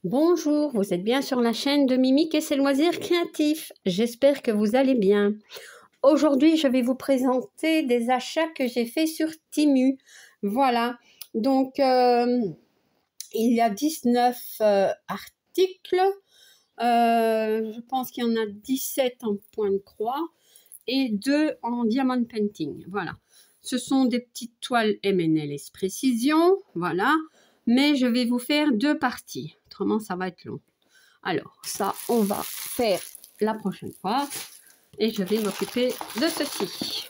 Bonjour, vous êtes bien sur la chaîne de Mimique et ses loisirs créatifs. J'espère que vous allez bien. Aujourd'hui, je vais vous présenter des achats que j'ai fait sur Temu. Voilà, donc il y a 19 articles. Je pense qu'il y en a 17 en point de croix et 2 en diamond painting. Voilà, ce sont des petites toiles M&Ls Précision. Voilà, mais je vais vous faire 2 parties. Autrement, ça va être long. Alors, ça, on va faire la prochaine fois. Et je vais m'occuper de ceci.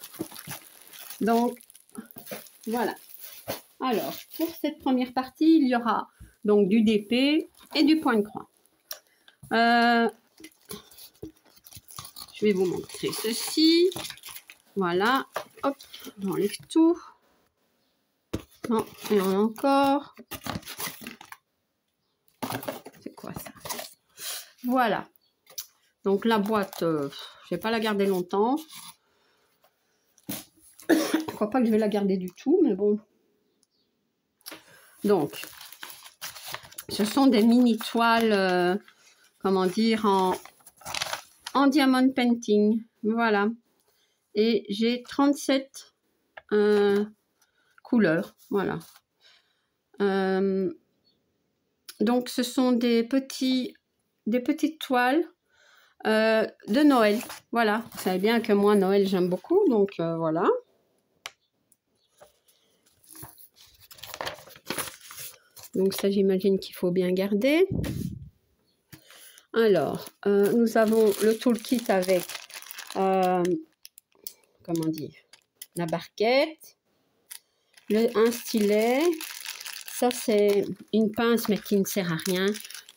Donc, voilà. Alors, pour cette première partie, il y aura donc du DP et du point de croix. Je vais vous montrer ceci. Voilà. Hop, j'enlève tout. Non, et on a encore. C'est quoi ça? Voilà. Donc la boîte, je vais pas la garder longtemps. Je crois pas que je vais la garder du tout, mais bon. Donc, ce sont des mini toiles, comment dire, en diamond painting. Voilà. Et j'ai 37 couleurs. Voilà. Donc, ce sont des petites toiles de Noël. Voilà. Vous savez bien que moi, Noël, j'aime beaucoup. Donc, voilà. Donc, ça, j'imagine qu'il faut bien garder. Alors, nous avons le toolkit avec, comment dire, la barquette, un stylet. Ça, c'est une pince, mais qui ne sert à rien.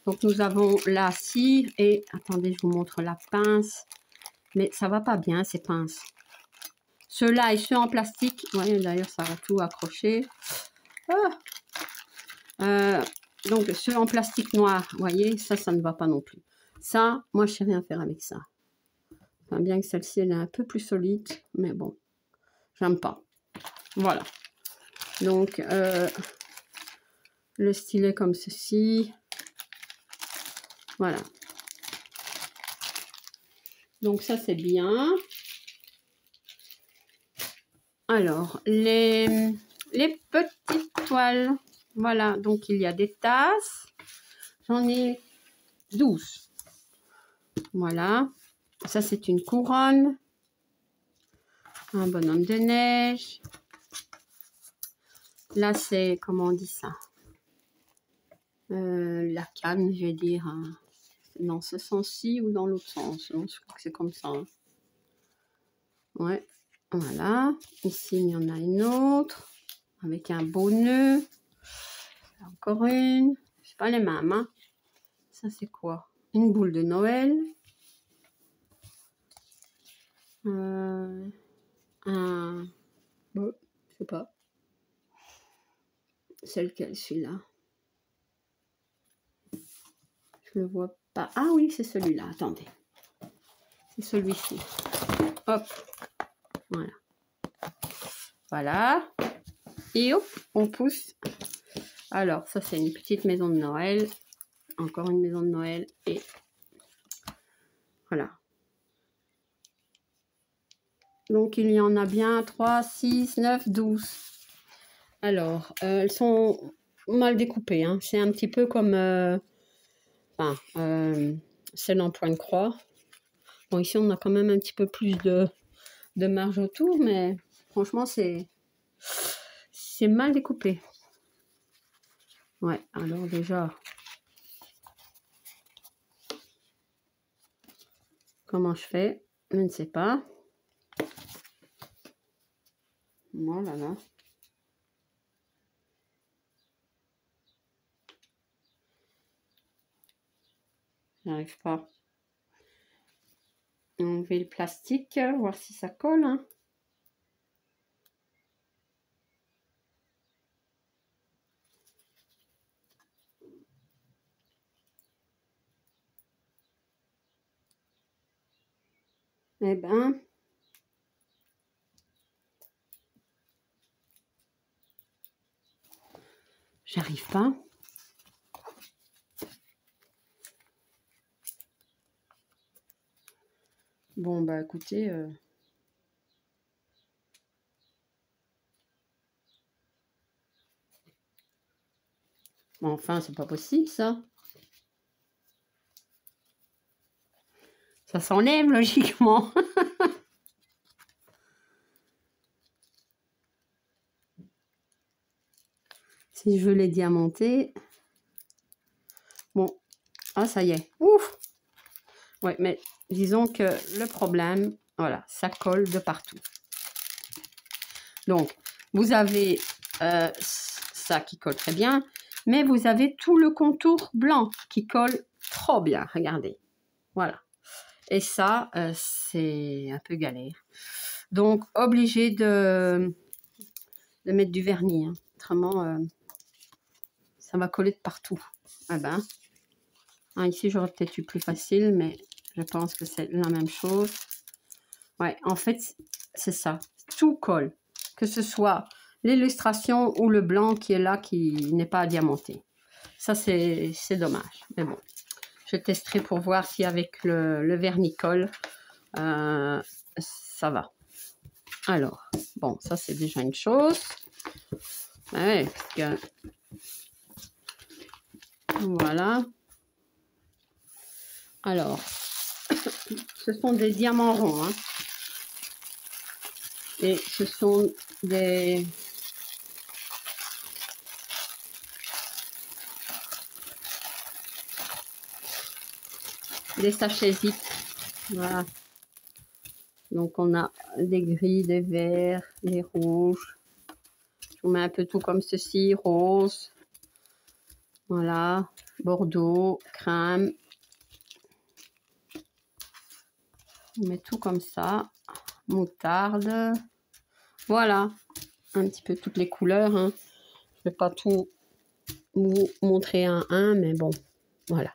Donc, nous avons la scie et, attendez, je vous montre la pince. Mais ça va pas bien, ces pinces. Ceux-là et ceux en plastique. Vous voyez, d'ailleurs, ça va tout accrocher. Donc, ceux en plastique noir, vous voyez, ça ne va pas non plus. Ça, moi, je sais rien faire avec ça. Enfin, bien que celle-ci, elle est un peu plus solide, mais bon, j'aime pas. Voilà. Donc, le stylet comme ceci. Voilà. Donc, ça, c'est bien. Alors, les petites toiles. Voilà, donc il y a des tasses. J'en ai 12. Voilà. Ça, c'est une couronne. Un bonhomme de neige. Là, c'est, comment on dit ça? La canne, je vais dire. Hein. Dans ce sens-ci ou dans l'autre sens. Donc, je crois que c'est comme ça. Hein. Ouais. Voilà. Ici, il y en a une autre. Avec un beau nœud. Encore une. C'est pas les mêmes. Hein. Ça, c'est quoi? Une boule de Noël. Bon, je sais pas. C'est lequel, celui-là? Je le vois pas. Ah oui, c'est celui-là. Attendez. C'est celui-ci. Hop. Voilà. Voilà. Et hop, on pousse. Alors, ça, c'est une petite maison de Noël. Encore une maison de Noël. Et voilà. Donc, il y en a bien 3, 6, 9, 12. Alors, elles sont mal découpées. Hein. C'est un petit peu comme celle en point de croix. Bon, ici, on a quand même un petit peu plus de marge autour, mais franchement, c'est mal découpé. Ouais, alors déjà, comment je fais? Je ne sais pas. Voilà, là. J'arrive pas. Enlever le plastique, voir si ça colle. Hein. Eh ben, j'arrive pas. Bon, bah écoutez, enfin, c'est pas possible ça. Ça s'enlève logiquement. Si je veux les diamanter. Bon, ah ça y est. Ouf. Ouais, mais disons que le problème, voilà, ça colle de partout. Donc, vous avez ça qui colle très bien, mais vous avez tout le contour blanc qui colle trop bien, regardez. Voilà. Et ça, c'est un peu galère. Donc, obligé de mettre du vernis. Hein. Autrement, ça va coller de partout. Ah ben. Ah, ici, j'aurais peut-être eu plus facile, mais je pense que c'est la même chose. Ouais, en fait, c'est ça. Tout colle. Que ce soit l'illustration ou le blanc qui est là, qui n'est pas diamanté. Ça, c'est dommage. Mais bon, je testerai pour voir si avec le vernis colle, ça va. Alors, bon, ça, c'est déjà une chose. Ouais, parce que... Voilà. Alors, ce sont des diamants ronds. Hein. Et ce sont des sachets zip. Voilà. Donc, on a des gris, des verts, des rouges. Je vous mets un peu tout comme ceci. Rose. Voilà. Bordeaux, crème. On met tout comme ça. Moutarde. Voilà. Un petit peu toutes les couleurs. Hein. Je ne vais pas tout vous montrer un à un, mais bon. Voilà.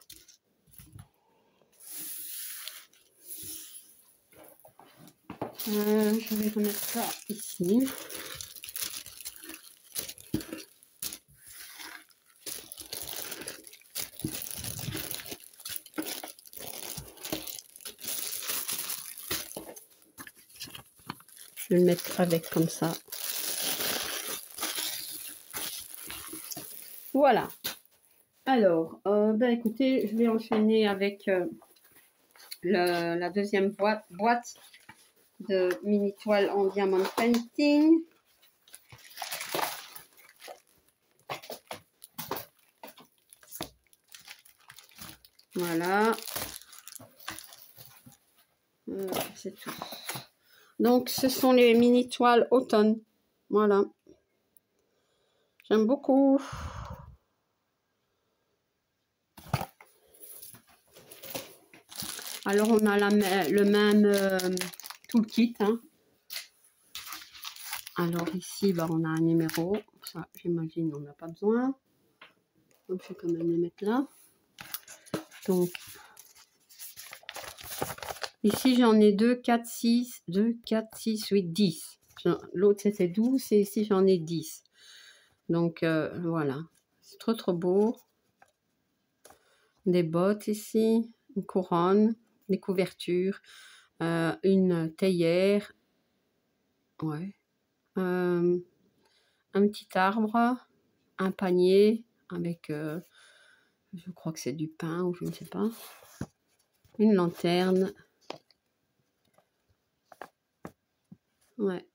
Je vais remettre ça ici. Je vais le mettre avec comme ça. Voilà. Alors, ben écoutez, je vais enchaîner avec la deuxième boîte de mini toile en diamond painting. Voilà. C'est tout. Donc, ce sont les mini toiles automne. Voilà. J'aime beaucoup. Alors, on a le même tout le kit. Hein. Alors, ici, bah, on a un numéro. Ça, j'imagine, on n'a pas besoin. Donc, je vais quand même les mettre là. Donc, ici, j'en ai 2, 4, 6, 2, 4, 6, 8, 10. L'autre, c'était 12 et ici, j'en ai 10. Donc, voilà. C'est trop, trop beau. Des bottes ici, une couronne, des couvertures, une théière. Ouais. Un petit arbre, un panier avec, je crois que c'est du pain ou je ne sais pas. Une lanterne. Ouais,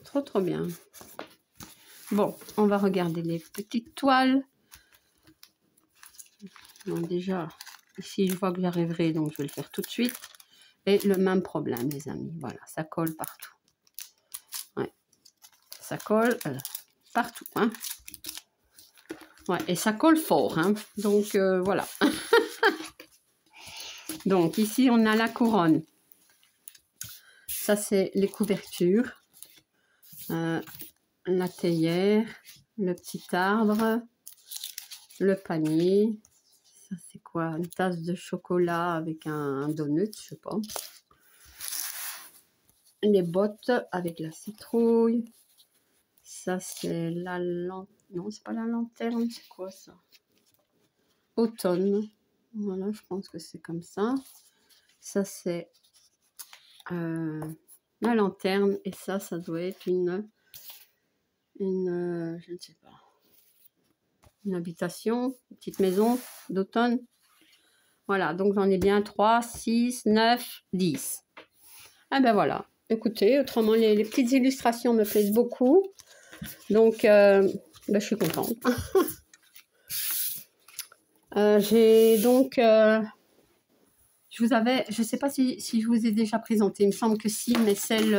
trop trop bien. Bon, on va regarder les petites toiles. Bon, déjà, ici, je vois que j'arriverai, donc je vais le faire tout de suite. Et le même problème, les amis. Voilà, ça colle partout. Ouais, ça colle partout. Hein. Ouais, et ça colle fort. Hein. Donc, voilà. Donc, ici, on a la couronne. Ça, c'est les couvertures. La théière, le petit arbre, le panier. Ça, c'est quoi? Une tasse de chocolat avec un donut, je sais pas. Les bottes avec la citrouille. Ça, c'est la lanterne. Non, c'est pas la lanterne, c'est quoi ça? Automne. Voilà, je pense que c'est comme ça. Ça, c'est la lanterne. Et ça doit être une je ne sais pas, une habitation, une petite maison d'automne. Voilà, donc j'en ai bien 3, 6, 9, 10. Ah ben voilà, écoutez, autrement les petites illustrations me plaisent beaucoup. Donc, ben, je suis contente. J'ai donc... je ne sais pas si je vous ai déjà présenté, il me semble que si, mais celle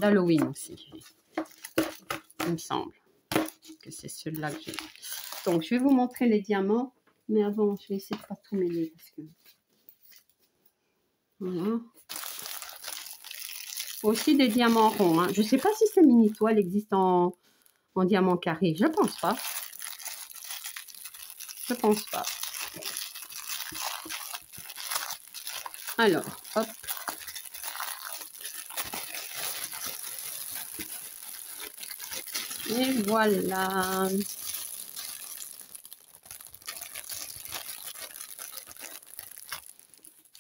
d'Halloween aussi. Il me semble que c'est celle-là que j'ai. Donc, je vais vous montrer les diamants. Mais avant, je vais essayer de ne pas tout mêler. Parce que... Voilà. Aussi des diamants ronds. Hein. Je ne sais pas si ces mini-toiles existent en diamant carré. Je ne pense pas. Je ne pense pas. Alors, hop. Et voilà.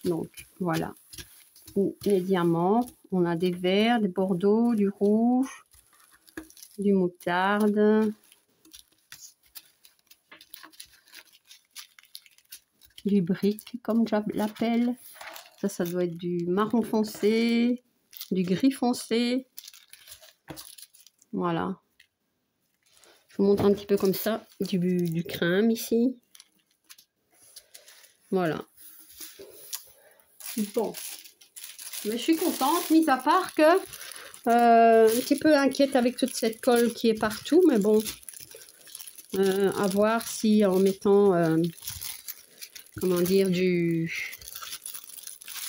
Donc, voilà. Les diamants. On a des verts, des bordeaux, du rouge, du moutarde, du brique, comme je l'appelle. Ça doit être du marron foncé, du gris foncé. Voilà. Je vous montre un petit peu comme ça, du crème ici. Voilà. Bon. Mais je suis contente, mis à part que un petit peu inquiète avec toute cette colle qui est partout, mais bon, à voir si en mettant, comment dire, du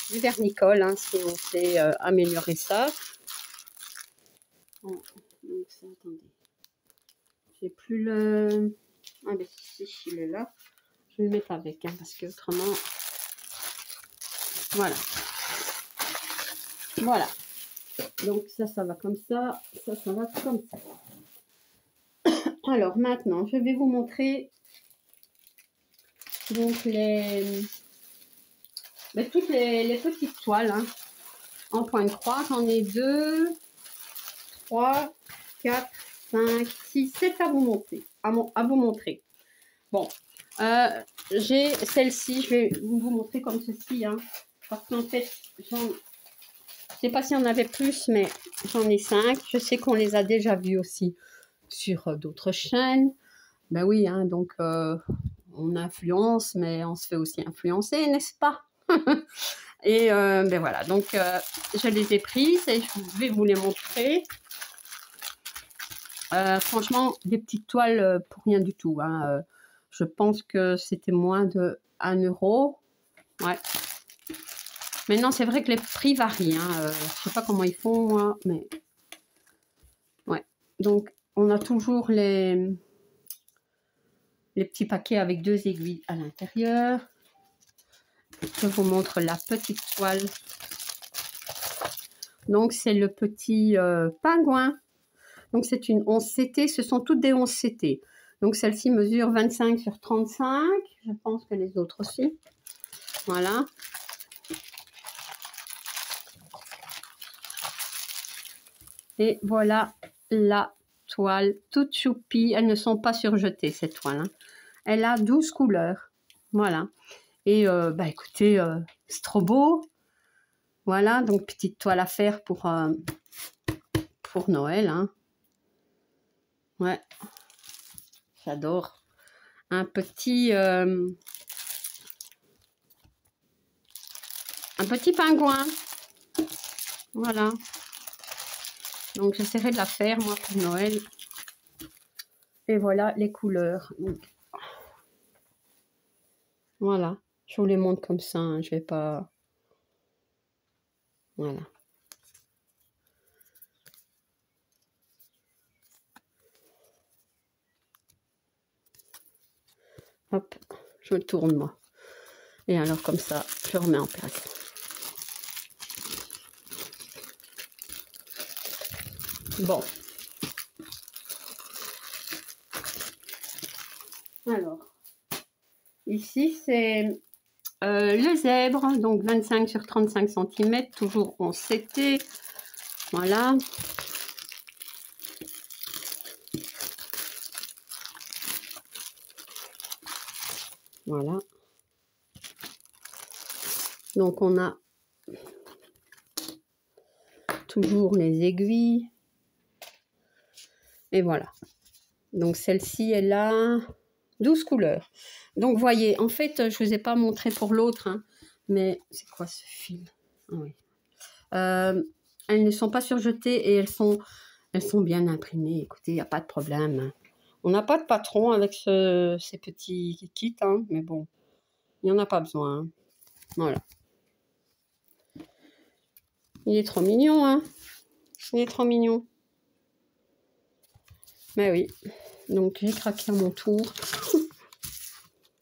vernicole, hein, si on sait améliorer ça. Bon, donc ça, attendez. J'ai plus le... Ah ben si, il est là. Je vais le mettre avec, hein, parce que autrement... Voilà. Voilà. Donc ça va comme ça. Ça va comme ça. Alors maintenant, je vais vous montrer donc toutes les petites toiles hein, en point de croix. J'en ai 2, 3, 4, 5, 6, 7 à vous montrer. À vous montrer. Bon, j'ai celle-ci, je vais vous montrer comme ceci. Hein, parce qu'en fait, je ne sais pas s'il y en avait plus, mais j'en ai 5. Je sais qu'on les a déjà vus aussi sur d'autres chaînes. Ben oui, hein, donc on influence, mais on se fait aussi influencer, n'est-ce pas? Et ben voilà, donc je les ai prises et je vais vous les montrer. Franchement, des petites toiles pour rien du tout. Hein. Je pense que c'était moins de 1 €. Ouais. Maintenant, c'est vrai que les prix varient. Hein. Je sais pas comment ils font, moi, mais... Ouais. Donc, on a toujours les petits paquets avec 2 aiguilles à l'intérieur. Je vous montre la petite toile. Donc, c'est le petit pingouin. Donc, c'est une 11 CT. Ce sont toutes des 11 CT. Donc, celle-ci mesure 25 sur 35. Je pense que les autres aussi. Voilà. Et voilà la toile toute choupie. Elles ne sont pas surjetées, cette toile. Hein. Elle a 12 couleurs. Voilà. Et bah, écoutez, c'est trop beau. Voilà, donc petite toile à faire pour Noël. Hein. Ouais. J'adore. Un petit pingouin. Voilà. Donc, j'essaierai de la faire, moi, pour Noël. Et voilà les couleurs. Donc, voilà. Je vous les montre comme ça. Hein. Je vais pas... Voilà. Hop. Je le tourne, moi. Et alors, comme ça, je remets en place. Bon. Alors, ici, c'est le zèbre, donc 25 sur 35 cm, toujours en CT. Voilà. Voilà. Donc on a toujours les aiguilles. Et voilà. Donc celle-ci, elle a 12 couleurs. Donc voyez, en fait, je ne vous ai pas montré pour l'autre, hein, mais c'est quoi ce fil? Ah oui. Elles ne sont pas surjetées et elles sont bien imprimées. Écoutez, il n'y a pas de problème. On n'a pas de patron avec ces petits kits, hein, mais bon, il n'y en a pas besoin. Hein. Voilà. Il est trop mignon, hein. Il est trop mignon. Mais oui. Donc, j'ai craqué à mon tour.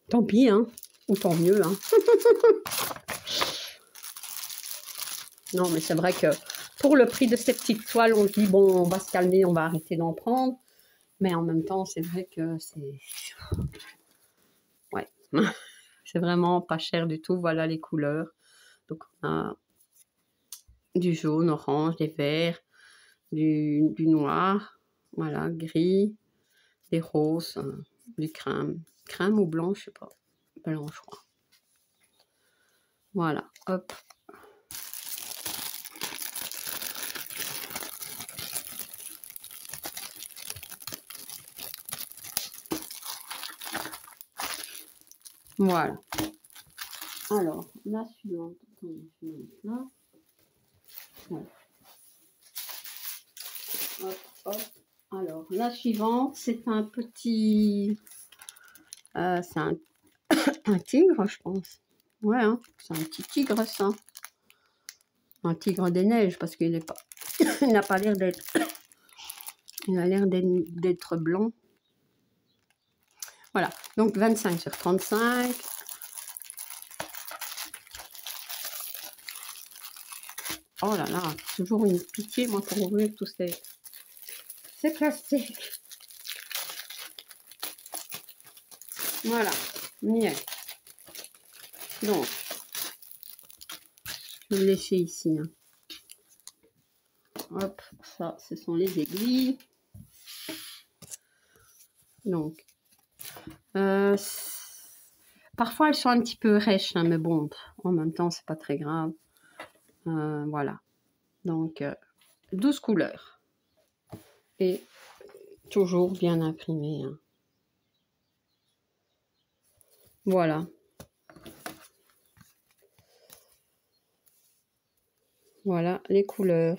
Tant pis, hein. Ou tant mieux, hein. Non, mais c'est vrai que pour le prix de ces petites toiles, on se dit, bon, on va se calmer, on va arrêter d'en prendre. Mais en même temps, c'est vrai que c'est... Ouais. C'est vraiment pas cher du tout. Voilà les couleurs. Donc, on a du jaune, orange, des verts, du noir, voilà, gris, des roses, du crème. Crème ou blanc, je sais pas. Blanc, je crois. Voilà, hop. Voilà. Alors, la suivante. Là. Voilà. Hop, hop. Alors, la suivante, c'est un petit... c'est un tigre, je pense. Ouais, hein, c'est un petit tigre, ça. Un tigre des neiges, parce qu'il n'est pas... il n'a pas l'air d'être... il a l'air d'être blanc. Voilà, donc 25 sur 35. Oh là là, toujours une pitié, moi, pour ouvrir tous ces plastiques. Voilà, on y est. Donc, je vais le laisser ici. Hein. Hop, ça, ce sont les aiguilles. Donc, parfois elles sont un petit peu rêches, hein, mais bon, en même temps, c'est pas très grave. Voilà. Donc, 12 couleurs. Et toujours bien imprimé. Hein. Voilà. Voilà les couleurs.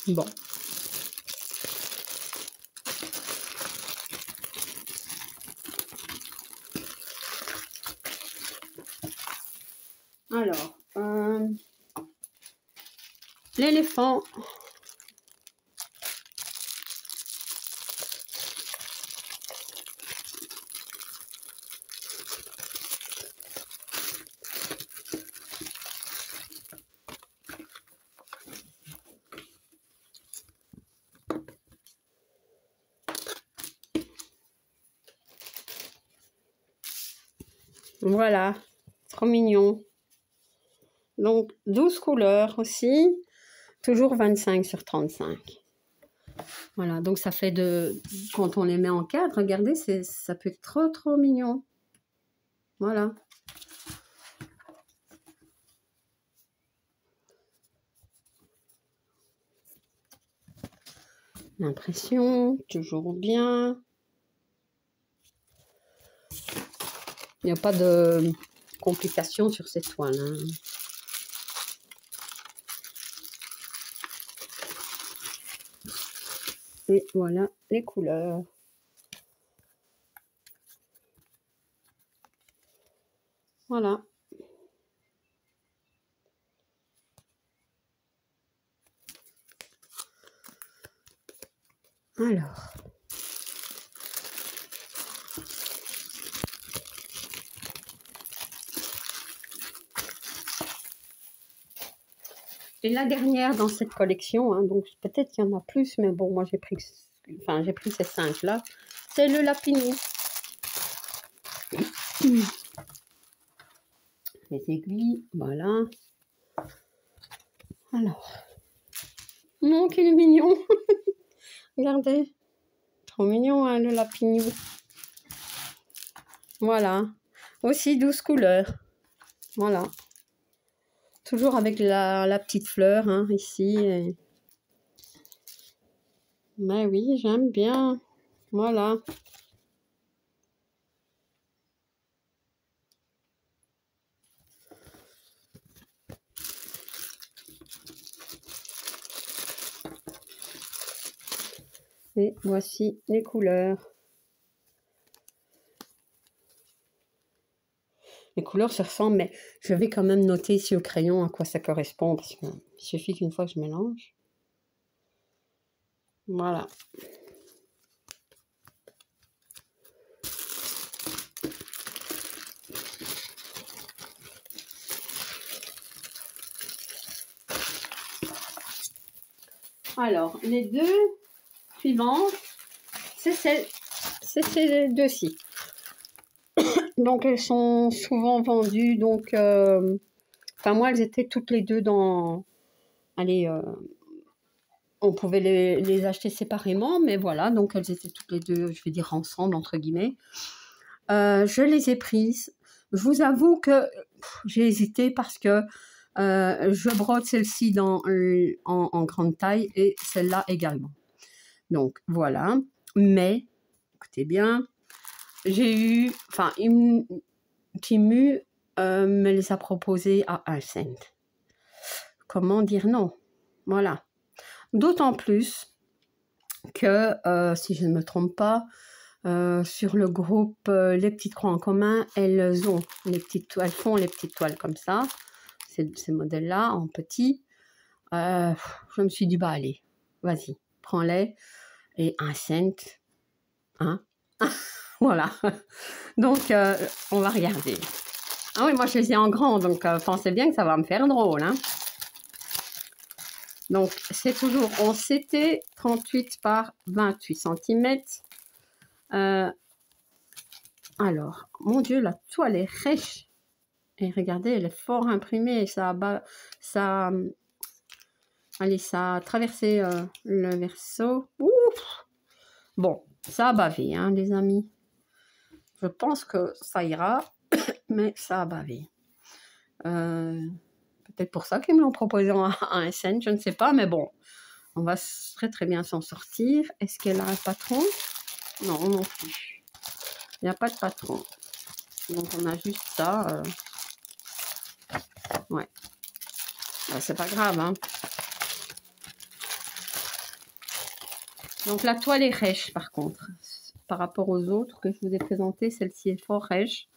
Bon. Alors, l'éléphant. Voilà, trop mignon. Donc, 12 couleurs aussi. Toujours 25 sur 35. Voilà, donc ça fait de... Quand on les met en cadre, regardez, ça peut être trop, trop mignon. Voilà. L'impression, toujours bien. Il n'y a pas de complications sur cette toile. Hein. Et voilà les couleurs. Voilà. Alors. Et la dernière dans cette collection, hein, donc peut-être qu'il y en a plus, mais bon, moi j'ai pris ces 5 là. C'est le Lapini. Les aiguilles, voilà. Alors, mon qu'il est mignon. Regardez, trop mignon, hein, le Lapini. Voilà, aussi 12 couleurs. Voilà. Toujours avec la petite fleur, hein, ici. Et... mais oui, j'aime bien. Voilà. Et voici les couleurs. Les couleurs se ressemblent, mais je vais quand même noter ici au crayon à quoi ça correspond, parce qu'il suffit qu'une fois que je mélange. Voilà. Alors, les deux suivantes, c'est ces deux-ci. Donc, elles sont souvent vendues, donc... enfin, moi, elles étaient toutes les deux dans... allez, on pouvait les acheter séparément, mais voilà, donc elles étaient toutes les deux, je vais dire ensemble, entre guillemets. Je les ai prises. Je vous avoue que j'ai hésité parce que je brode celle-ci en grande taille et celle-là également. Donc, voilà. Mais, écoutez bien, j'ai eu... enfin, Temu me les a proposés à 1 cent. Comment dire non? Voilà. D'autant plus que, si je ne me trompe pas, sur le groupe Les Petites Croix en commun, elles font les petites toiles comme ça, ces modèles-là, en petit. Je me suis dit, bah allez, vas-y, prends-les. Et 1 cent, hein. Voilà. Donc, on va regarder. Ah oui, moi je les ai en grand, donc pensez bien que ça va me faire drôle, hein. Donc, c'est toujours en CT 38 par 28 cm. Alors, mon Dieu, la toile est rêche. Et regardez, elle est fort imprimée. Allez, ça a traversé le verso. Ouf! Bon, ça a bavé, hein, les amis. Je pense que ça ira, mais ça a bavé. Peut-être pour ça qu'ils me l'ont proposé à 1 cent, je ne sais pas, mais bon. On va très très bien s'en sortir. Est-ce qu'elle a un patron? Non, non plus. Il n'y a pas de patron. Donc on a juste ça. Ouais. C'est pas grave, hein. Donc la toile est rêche par contre. Par rapport aux autres que je vous ai présentés, celle-ci est fort rêche.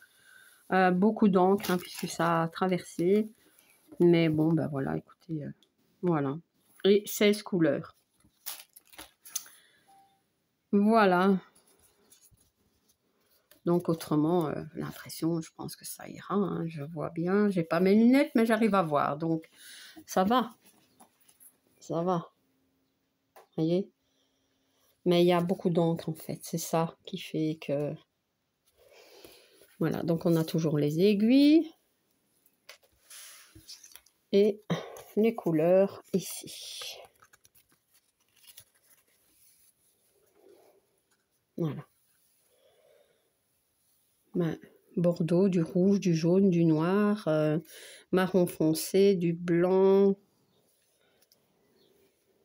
Beaucoup d'encre, hein, puisque ça a traversé. Mais bon, ben voilà, écoutez. Voilà. Et 16 couleurs. Voilà. Donc autrement, l'impression, je pense que ça ira, hein, je vois bien. J'ai pas mes lunettes, mais j'arrive à voir, donc ça va. Ça va. Vous voyez? Mais il y a beaucoup d'encre en fait, c'est ça qui fait que... Voilà, donc on a toujours les aiguilles. Et les couleurs ici. Voilà. Bordeaux, du rouge, du jaune, du noir, marron foncé, du blanc.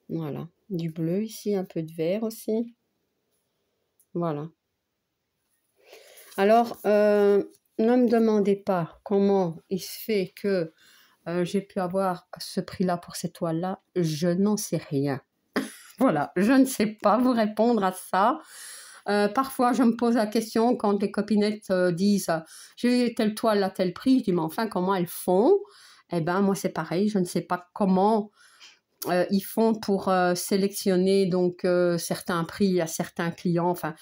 Voilà, du bleu ici, un peu de vert aussi. Voilà. Alors, ne me demandez pas comment il se fait que j'ai pu avoir ce prix-là pour cette toile-là. Je n'en sais rien. Voilà, je ne sais pas vous répondre à ça. Parfois, je me pose la question quand les copinettes disent « j'ai telle toile à tel prix », je dis « mais enfin, comment elles font ?» Eh bien, moi, c'est pareil, je ne sais pas comment ils font pour sélectionner donc certains prix à certains clients. Enfin,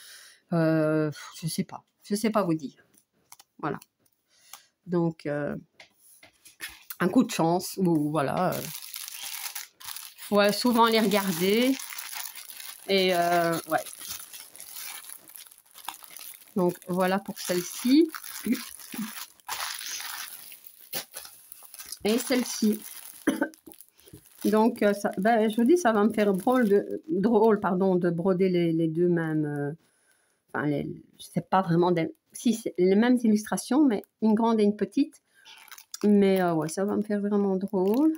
je ne sais pas. Je ne sais pas vous dire. Voilà. Donc, un coup de chance, ou voilà. faut souvent les regarder. Et ouais. Donc voilà pour celle-ci. Et celle-ci. Donc ça, ben, je vous dis, ça va me faire drôle de broder les deux mêmes. Enfin, c'est pas vraiment des. Si, c'est les mêmes illustrations, mais une grande et une petite. Mais ouais, ça va me faire vraiment drôle.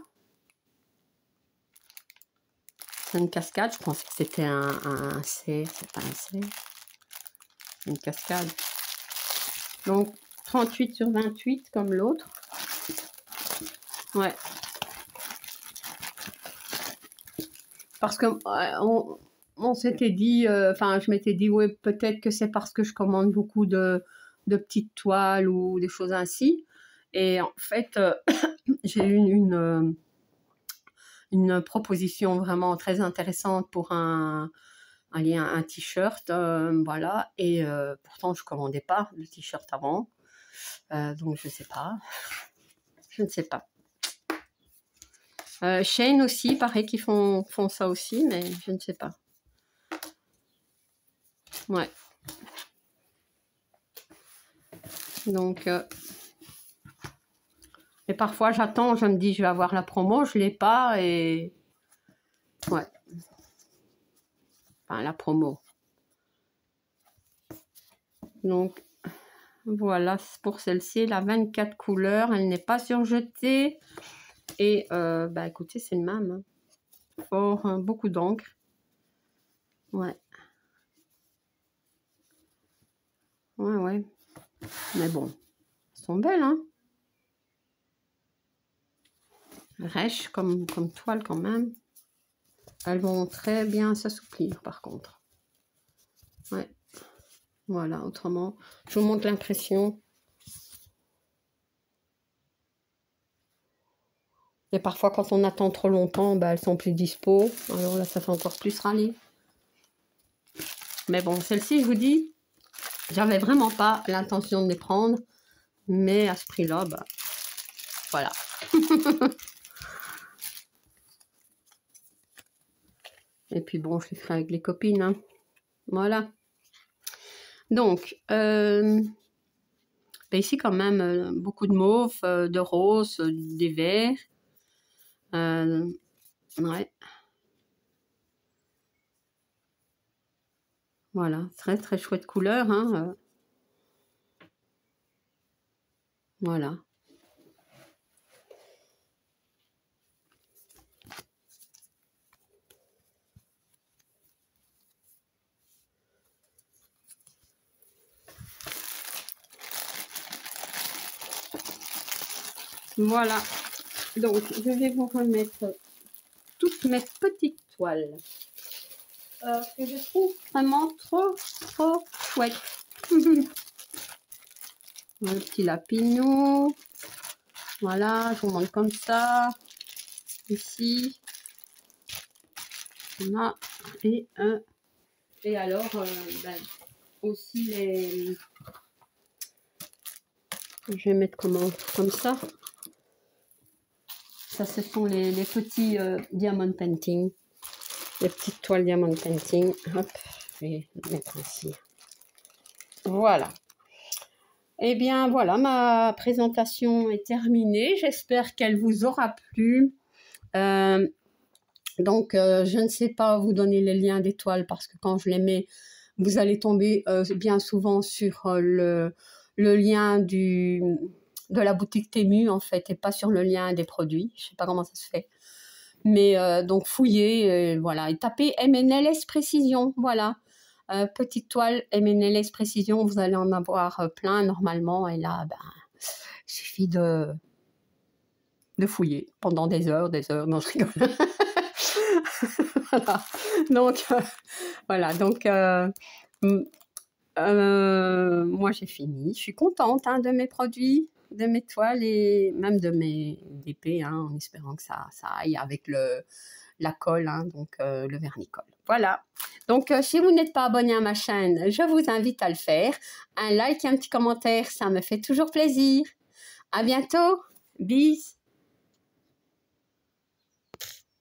C'est une cascade, je pensais que c'était un C, c'est pas un C. Une cascade. Donc 38 sur 28 comme l'autre. Ouais. Parce que on s'était dit, enfin je m'étais dit, ouais, peut-être que c'est parce que je commande beaucoup de petites toiles ou des choses ainsi. Et en fait, j'ai eu une proposition vraiment très intéressante pour un t-shirt, voilà. Et pourtant, je ne commandais pas le t-shirt avant. Donc, je ne sais pas. Je ne sais pas. Shein aussi, pareil qu'ils font ça aussi, mais je ne sais pas. Ouais. Donc, et parfois, j'attends, je me dis, je vais avoir la promo, je ne l'ai pas, et... Ouais. Enfin, la promo. Donc, voilà pour celle-ci, la 24 couleurs, elle n'est pas surjetée. Et, bah écoutez, c'est le même. Hein. Fort, beaucoup d'encre. Ouais. Ouais, ouais. Mais bon, elles sont belles, hein. Rêches comme toile quand même. Elles vont très bien s'assouplir par contre. Ouais. Voilà, autrement, je vous montre l'impression. Et parfois, quand on attend trop longtemps, bah, elles sont plus dispo. Alors là, ça fait encore plus râler. Mais bon, celle-ci, je vous dis, j'avais vraiment pas l'intention de les prendre. Mais à ce prix-là, bah, voilà. Et puis bon, je les ferai avec les copines. Hein. Voilà. Donc, ici quand même, beaucoup de mauve, de rose, des verts. Ouais. Voilà, très très chouette couleur. Hein. Voilà. Voilà. Donc, je vais vous remettre toutes mes petites toiles. Que je trouve vraiment trop chouette. Le petit lapinou. Voilà, je vous montre comme ça. Ici. Voilà. Et alors, ben, aussi les... Je vais mettre comme ça. Ça, ce sont les petits diamond painting. Les petites toiles diamond painting. Hop, je vais mettre ici. Voilà. Eh bien, voilà, ma présentation est terminée. J'espère qu'elle vous aura plu. Donc, je ne sais pas vous donner les liens des toiles parce que quand je les mets, vous allez tomber bien souvent sur le lien de la boutique Temu, en fait, et pas sur le lien des produits. Je ne sais pas comment ça se fait. Mais donc, fouillez, voilà, et tapez MNLS Précision, voilà. Petite toile MNLS Précision, vous allez en avoir plein normalement. Et là, ben, il suffit de fouiller pendant des heures. Non, je rigole. Voilà. Donc, voilà. Donc, moi, j'ai fini. Je suis contente hein, de mes produits, de mes toiles et même de mes épées, hein, en espérant que ça aille avec la colle, hein, donc le vernis-colle. Voilà. Donc, si vous n'êtes pas abonné à ma chaîne, je vous invite à le faire. Un like et un petit commentaire, ça me fait toujours plaisir. À bientôt. Bis.